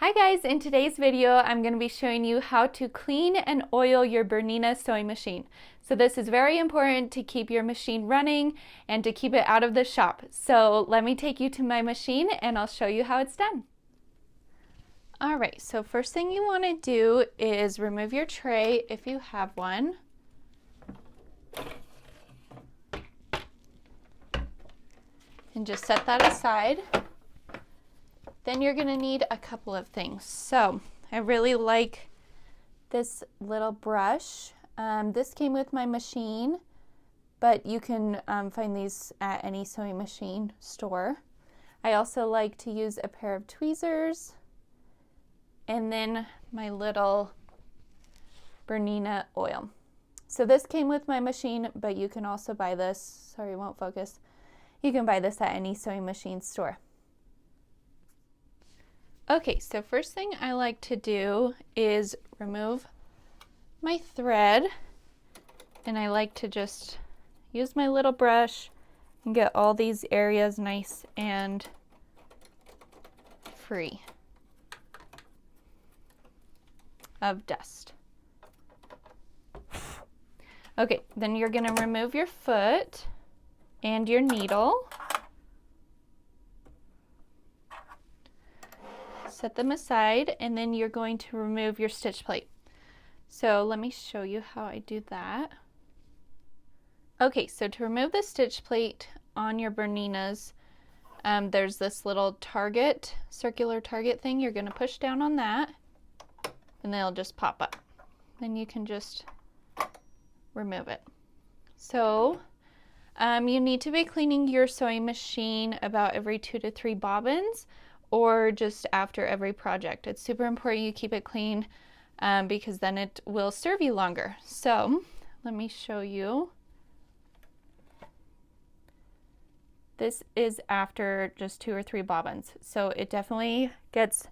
Hi guys, in today's video I'm going to be showing you how to clean and oil your Bernina sewing machine. So this is very important to keep your machine running and to keep it out of the shop. So let me take you to my machine and I'll show you how it's done. Alright, so first thing you want to do is remove your tray if you have one. And just set that aside. Then you're going to need a couple of things. So I really like this little brush. This came with my machine, but you can find these at any sewing machine store. I also like to use a pair of tweezers and then my little Bernina oil. So this came with my machine, but you can also buy this. Sorry, it won't focus. You can buy this at any sewing machine store. Okay, so first thing I like to do is remove my thread, and I like to just use my little brush and get all these areas nice and free of dust. Okay, then you're going to remove your foot and your needle. Set them aside, and then you're going to remove your stitch plate. So let me show you how I do that. Okay, so to remove the stitch plate on your Berninas, there's this little target, circular target thing. You're going to push down on that, and they'll just pop up. Then you can just remove it. So you need to be cleaning your sewing machine about every 2 to 3 bobbins, or just after every project. It's super important you keep it clean because then it will serve you longer. So let me show you. This is after just 2 or 3 bobbins. So it definitely gets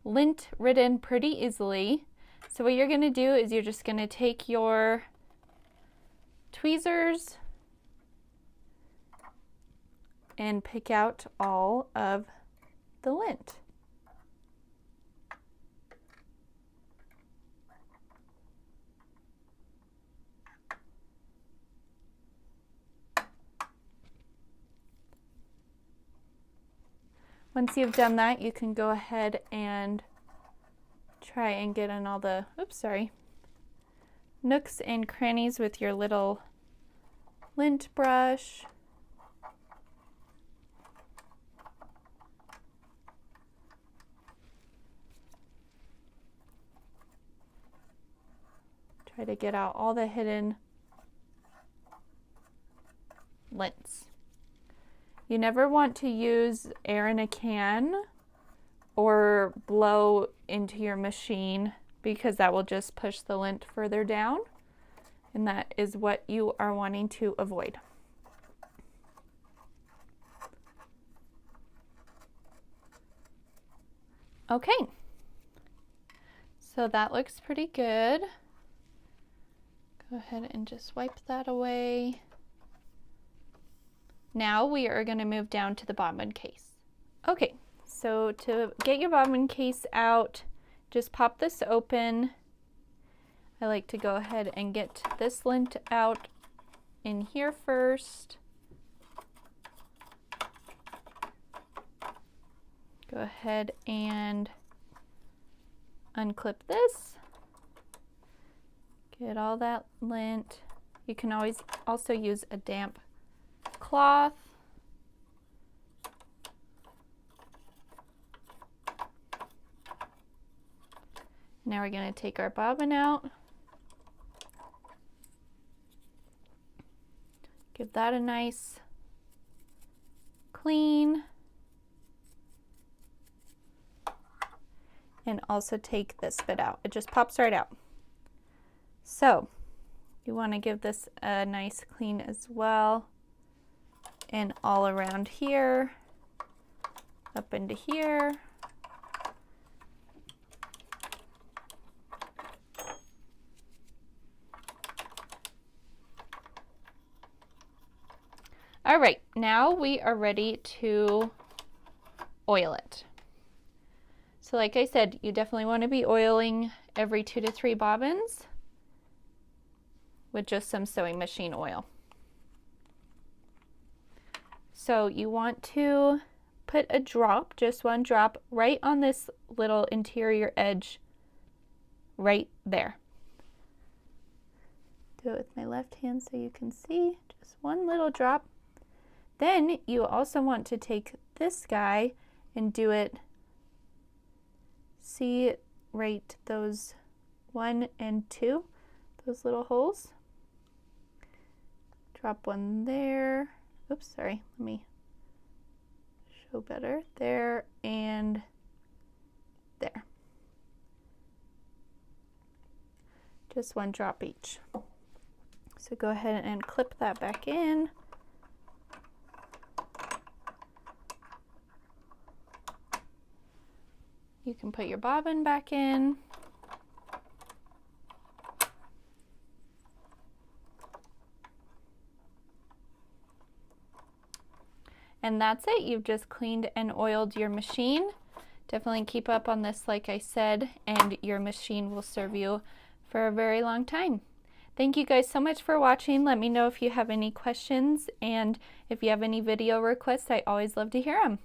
lint ridden pretty easily. So what you're going to do is you're just going to take your tweezers and pick out all of the lint. Once you've done that, you can go ahead and try and get in all the, nooks and crannies with your little lint brush. Try to get out all the hidden lints. You never want to use air in a can or blow into your machine because that will just push the lint further down, and that is what you are wanting to avoid. Okay, so that looks pretty good. Go ahead and just wipe that away. Now we are going to move down to the bobbin case. Okay, so to get your bobbin case out, just pop this open. I like to go ahead and get this lint out in here first. Go ahead and unclip this. Get all that lint. You can always also use a damp cloth. Now we're going to take our bobbin out. Give that a nice clean. And also take this bit out. It just pops right out. So you want to give this a nice clean as well, and all around here, up into here. All right, now we are ready to oil it. So like I said, you definitely want to be oiling every 2 to 3 bobbins with just some sewing machine oil. So you want to put a drop, just one drop, right on this little interior edge right there. Do it with my left hand so you can see, just one little drop. Then you also want to take this guy and do it, see right those 1 and 2, those little holes. Drop one there. Oops, sorry, let me show better. There and there. Just one drop each. So go ahead and clip that back in. You can put your bobbin back in. And that's it. You've just cleaned and oiled your machine. Definitely keep up on this, like I said, and your machine will serve you for a very long time. Thank you guys so much for watching. Let me know if you have any questions, and if you have any video requests, I always love to hear them.